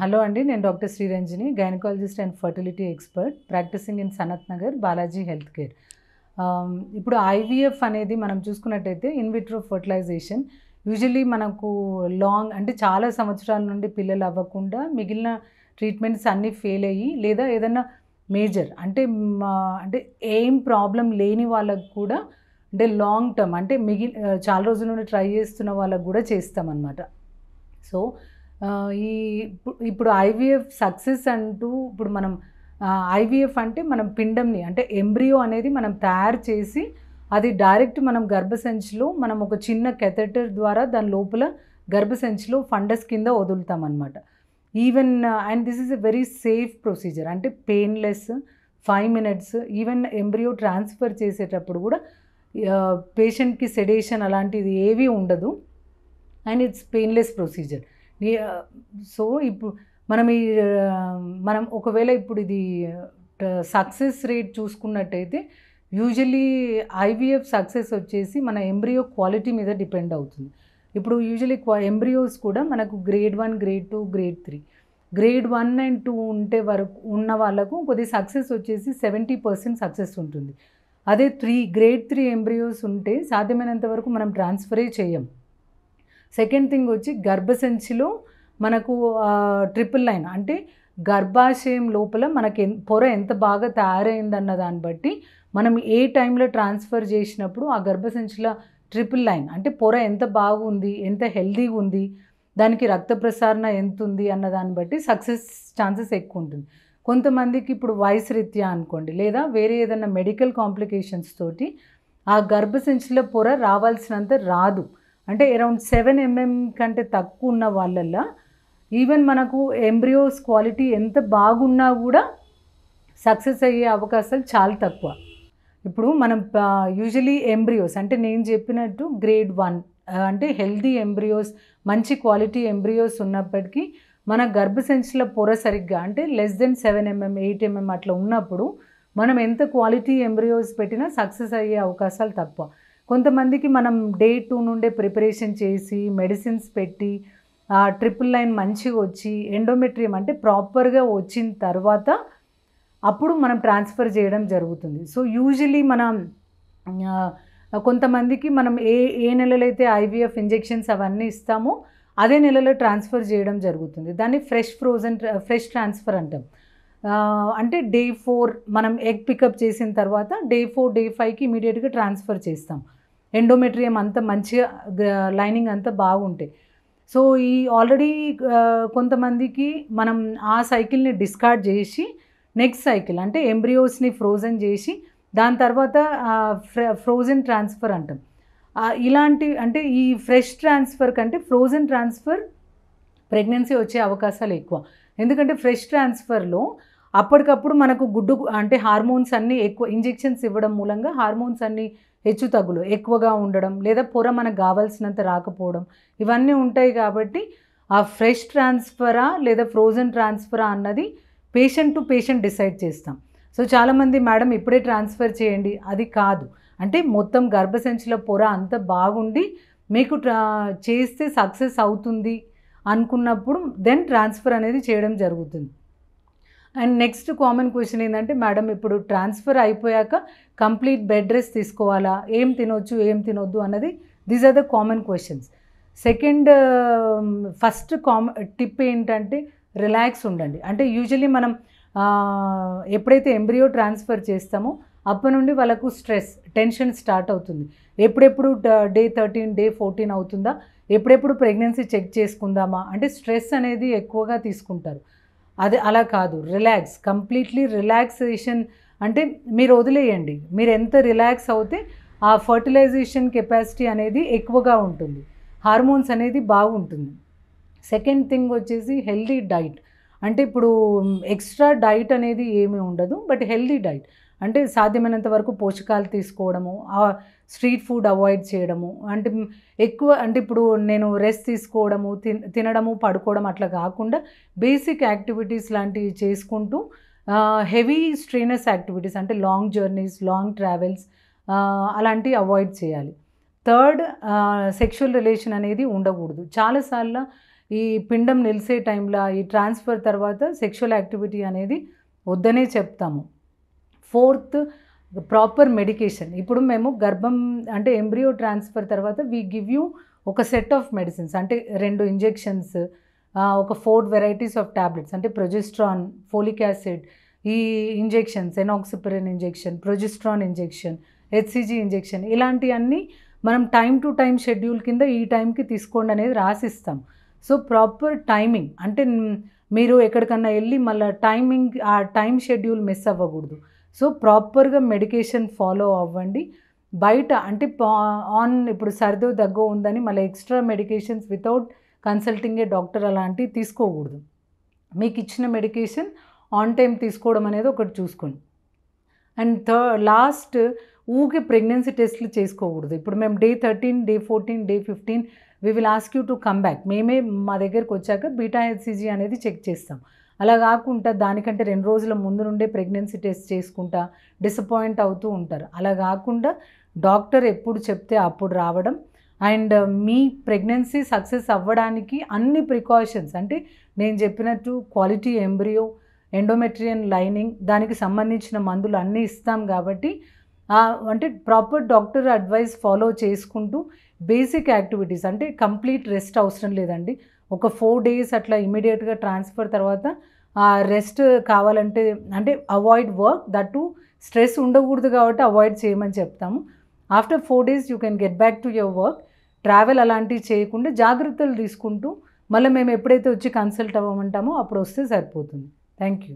Hello అండి, నేను doctor Sriranjani, gynaecologist and fertility expert, practising in Sanath Nagar, Balaji health care. ఇప్పుడు IVF అనేది మనం చూసుకున్నట్టయితే ఇన్ విట్రో ఫర్టిలైజేషన్. యూజువల్లీ మనకు లాంగ్ అంటే చాలా సంవత్సరాల నుండి పిల్లలు అవ్వకుండా మిగిలిన ట్రీట్మెంట్స్ అన్నీ ఫెయిల్ అయ్యి, లేదా ఏదైనా మేజర్ అంటే అంటే ఏం ప్రాబ్లం లేని వాళ్ళకు కూడా, అంటే లాంగ్ టర్మ్ అంటే చాలా రోజుల నుండి ట్రై చేస్తున్న వాళ్ళకు కూడా చేస్తామన్నమాట. సో ఇప్పుడు ఐవీఎఫ్ సక్సెస్ అంటూ ఇప్పుడు మనం ఐవీఎఫ్ అంటే మనం పిండంని అంటే ఎంబ్రియో అనేది మనం తయారు చేసి అది డైరెక్ట్ మనం గర్భసంచిలో మనం ఒక చిన్న కెథెటర్ ద్వారా దాని లోపల గర్భసంచిలో ఫండస్ కింద వదులుతామన్నమాట. Even and this is a very safe procedure, అంటే painless, 5 minutes. Even embryo transfer చేసేటప్పుడు కూడా పేషెంట్కి సెడేషన్ అలాంటిది ఏవీ ఉండదు, and it's painless procedure. So ఇప్పుడు మనం ఒకవేళ ఇప్పుడు ఇది సక్సెస్ రేట్ చూసుకున్నట్టయితే యూజువల్లీ ఐవీఎఫ్ సక్సెస్ వచ్చేసి మన ఎంబ్రియో క్వాలిటీ మీద డిపెండ్ అవుతుంది. ఇప్పుడు యూజువల్లీ ఎంబ్రియోస్ కూడా మనకు grade 1, grade 2, grade 3, grade 1 and 2 ఉంటే వరకు ఉన్న వాళ్ళకు కొద్ది సక్సెస్ వచ్చేసి 70% సక్సెస్ ఉంటుంది. అదే గ్రేడ్ 3 ఎంబ్రియోస్ ఉంటే సాధ్యమైనంత వరకు మనం ట్రాన్స్ఫరే చేయం. సెకండ్ థింగ్ వచ్చి గర్భసంచిలో మనకు ట్రిపుల్ లైన్ అంటే గర్భాశయం లోపల మనకి పొర ఎంత బాగా తయారైందన్న దాన్ని బట్టి మనం ఏ టైంలో ట్రాన్స్ఫర్ చేసినప్పుడు ఆ గర్భసంచిలో ట్రిపుల్ లైన్ అంటే పొర ఎంత బాగుంది, ఎంత హెల్దీగా ఉంది, దానికి రక్త ప్రసారణ ఎంత ఉంది అన్న దాన్ని బట్టి సక్సెస్ ఛాన్సెస్ ఎక్కువ ఉంటుంది. కొంతమందికి ఇప్పుడు వయసు రీత్యా అనుకోండి, లేదా వేరే ఏదైనా మెడికల్ కాంప్లికేషన్స్ తోటి ఆ గర్భసంచిలో పొర రావాల్సినంత రాదు. అంటే అరౌండ్ 7 mm కంటే తక్కువ ఉన్న వాళ్ళల్లో ఈవెన్ మనకు ఎంబ్రియోస్ క్వాలిటీ ఎంత బాగున్నా కూడా సక్సెస్ అయ్యే అవకాశాలు చాలా తక్కువ. ఇప్పుడు మనం యూజువలీ ఎంబ్రియోస్ అంటే నేను చెప్పినట్టు గ్రేడ్ 1 అంటే హెల్దీ ఎంబ్రియోస్, మంచి క్వాలిటీ ఎంబ్రియోస్ ఉన్నప్పటికీ మన గర్భసంచిలో పొర సరిగ్గా అంటే లెస్ దెన్ 7 mm, 8 mm అట్లా ఉన్నప్పుడు మనం ఎంత క్వాలిటీ ఎంబ్రియోస్ పెట్టినా సక్సెస్ అయ్యే అవకాశాలు తక్కువ. కొంతమందికి మనం డే 2 నుండే ప్రిపరేషన్ చేసి మెడిసిన్స్ పెట్టి ట్రిపుల్ లైన్ మంచిగా వచ్చి ఎండోమెట్రియం అంటే ప్రాపర్గా వచ్చిన తర్వాత అప్పుడు మనం ట్రాన్స్ఫర్ చేయడం జరుగుతుంది. సో యూజువలీ మనం కొంతమందికి మనం ఏ నెలలో అయితే ఐవీఎఫ్ ఇంజెక్షన్స్ అవన్నీ ఇస్తామో అదే నెలలో ట్రాన్స్ఫర్ చేయడం జరుగుతుంది. దాన్ని ఫ్రెష్ ట్రాన్స్ఫర్ అంటాం. అంటే డే 4 మనం ఎగ్ పికప్ చేసిన తర్వాత డే 4, డే 5కి ఇమీడియట్గా ట్రాన్స్ఫర్ చేస్తాం. ఎండోమెట్రియం అంతా మంచిగా లైనింగ్ అంతా బాగుంటాయి. సో ఆల్రెడీ కొంతమందికి మనం ఆ సైకిల్ని డిస్కార్డ్ చేసి నెక్స్ట్ సైకిల్ అంటే ఎంబ్రియోస్ని ఫ్రోజన్ చేసి దాని తర్వాత ఫ్రోజన్ ట్రాన్స్ఫర్ అంటాం. ఇలాంటి అంటే ఈ ఫ్రెష్ ట్రాన్స్ఫర్ కంటే ఫ్రోజన్ ట్రాన్స్ఫర్ ప్రెగ్నెన్సీ వచ్చే అవకాశాలు ఎక్కువ. ఎందుకంటే ఫ్రెష్ ట్రాన్స్ఫర్లో అప్పటికప్పుడు మనకు అంటే హార్మోన్స్ అన్నీ ఎక్కువ ఇంజెక్షన్స్ ఇవ్వడం మూలంగా హార్మోన్స్ అన్నీ హెచ్చు తగ్గులు ఎక్కువగా ఉండడం, లేదా పొర మనకు కావాల్సినంత రాకపోవడం, ఇవన్నీ ఉంటాయి. కాబట్టి ఆ ఫ్రెష్ ట్రాన్స్ఫరా లేదా ఫ్రోజన్ ట్రాన్స్ఫరా అన్నది పేషెంట్ టు పేషెంట్ డిసైడ్ చేస్తాం. సో చాలామంది మేడం ఇప్పుడే ట్రాన్స్ఫర్ చేయండి, అది కాదు. అంటే మొత్తం గర్భసంచిలో పొర అంత బాగుండి మీకు చేస్తే సక్సెస్ అవుతుంది అనుకున్నప్పుడు దెన్ ట్రాన్స్ఫర్ అనేది చేయడం జరుగుతుంది. అండ్ నెక్స్ట్ కామన్ క్వశ్చన్ ఏంటంటే మేడం ఇప్పుడు ట్రాన్స్ఫర్ అయిపోయాక కంప్లీట్ బెడ్ రెస్ట్ తీసుకోవాలా, ఏం తినొచ్చు ఏం తినొద్దు అన్నది these are the common questions. First tip ఏంటంటే రిలాక్స్ ఉండండి. అంటే యూజువల్లీ మనం ఎప్పుడైతే ఎంబ్రియో ట్రాన్స్ఫర్ చేస్తామో అప్పటి నుండి వాళ్ళకు టెన్షన్ స్టార్ట్ అవుతుంది. ఎప్పుడెప్పుడు డే 13, డే 14 అవుతుందా, ఎప్పుడెప్పుడు ప్రెగ్నెన్సీ చెక్ చేసుకుందామా, అంటే స్ట్రెస్ అనేది ఎక్కువగా తీసుకుంటారు. అది అలా కాదు, కంప్లీట్లీ రిలాక్సేషన్ అంటే మీరు వదిలేయండి. మీరు ఎంత రిలాక్స్ అవుతే ఆ ఫర్టిలైజేషన్ కెపాసిటీ అనేది ఎక్కువగా ఉంటుంది, హార్మోన్స్ అనేది బాగుంటుంది. సెకండ్ థింగ్ వచ్చేసి హెల్దీ డైట్. అంటే ఇప్పుడు ఎక్స్ట్రా డైట్ అనేది ఏమీ ఉండదు, బట్ హెల్దీ డైట్ అంటే సాధ్యమైనంత వరకు పోషకాలు తీసుకోవడము, స్ట్రీట్ ఫుడ్ అవాయిడ్ చేయడము, అంటే ఎక్కువ అంటే ఇప్పుడు నేను రెస్ట్ తీసుకోవడము, తినడము, పడుకోవడం అట్లా కాకుండా బేసిక్ యాక్టివిటీస్ లాంటివి చేసుకుంటూ హెవీ స్ట్రెయినస్ యాక్టివిటీస్ అంటే లాంగ్ జర్నీస్, లాంగ్ ట్రావెల్స్ అలాంటివి అవాయిడ్ చేయాలి. థర్డ్, సెక్షువల్ రిలేషన్ అనేది ఉండకూడదు. చాలాసార్లు ఈ పిండం నిలిసే టైంలో ఈ ట్రాన్స్ఫర్ తర్వాత సెక్షువల్ యాక్టివిటీ అనేది వద్దనే చెప్తాము. Fourth, proper medication. ఇప్పుడు మేము గర్భం అంటే ఎంబ్రియో ట్రాన్స్ఫర్ తర్వాత వీ గివ్ యూ ఒక సెట్ ఆఫ్ మెడిసిన్స్, అంటే 2 ఇంజెక్షన్స్, ఒక 4 వెరైటీస్ ఆఫ్ టాబ్లెట్స్, అంటే ప్రొజెస్ట్రాన్, ఫోలిక్ యాసిడ్, ఈ injections, enoxaparin injection, progesterone injection, HCG injection, ఇలాంటివన్నీ మనం టైం టు టైం షెడ్యూల్ కింద ఈ టైంకి తీసుకోండి అనేది రాసిస్తాం. సో ప్రాపర్ టైమింగ్, అంటే మీరు ఎక్కడికన్నా వెళ్ళి మళ్ళీ టైమింగ్ ఆ టైం షెడ్యూల్ మిస్ అవ్వకూడదు. సో ప్రాపర్గా మెడికేషన్ ఫాలో అవ్వండి. బయట అంటే ఇప్పుడు సర్దో దగ్గో ఉందని మళ్ళీ ఎక్స్ట్రా మెడికేషన్స్ వితౌట్ కన్సల్టింగ్ ఏ డాక్టర్ అలాంటివి తీసుకోకూడదు. మీకు ఇచ్చిన మెడికేషన్ ఆన్ టైం తీసుకోవడం అనేది ఒకటి చూసుకోండి. అండ్ లాస్ట్, ఊకే ప్రెగ్నెన్సీ టెస్ట్లు చేసుకోకూడదు. ఇప్పుడు మేము day 13, day 14, day 15 we will ask you to come back. మేమే మా దగ్గరికి వచ్చాక బీటా హెచ్సిజీ అనేది చెక్ చేస్తాం. అలా కాకుండా దానికంటే 2 రోజుల ముందు నుండే ప్రెగ్నెన్సీ టెస్ట్ చేసుకుంటా డిసప్పాయింట్ అవుతూ ఉంటారు. అలా కాకుండా డాక్టర్ ఎప్పుడు చెప్తే అప్పుడు రావడం. అండ్ మీ ప్రెగ్నెన్సీ సక్సెస్ అవ్వడానికి అన్ని ప్రికాషన్స్, అంటే నేను చెప్పినట్టు క్వాలిటీ ఎంబ్రియో, ఎండోమెట్రియన్ లైనింగ్, దానికి సంబంధించిన మందులు అన్నీ ఇస్తాం కాబట్టి అంటే ప్రాపర్ డాక్టర్ అడ్వైస్ ఫాలో చేసుకుంటూ బేసిక్ యాక్టివిటీస్, అంటే కంప్లీట్ రెస్ట్ అవసరం లేదండి. ఒక 4 days అట్లా ఇమీడియట్గా ట్రాన్స్ఫర్ తర్వాత రెస్ట్ కావాలంటే, అంటే avoid work, that to stress ఉండకూడదు కాబట్టి అవాయిడ్ చేయమని చెప్తాము. After 4 days you can get back to your work. Travel అలాంటివి చేయకుండా జాగ్రత్తలు తీసుకుంటూ మళ్ళీ మేము ఎప్పుడైతే వచ్చి కన్సల్ట్ అవ్వమంటామో అప్పుడు వస్తే సరిపోతుంది. Thank you.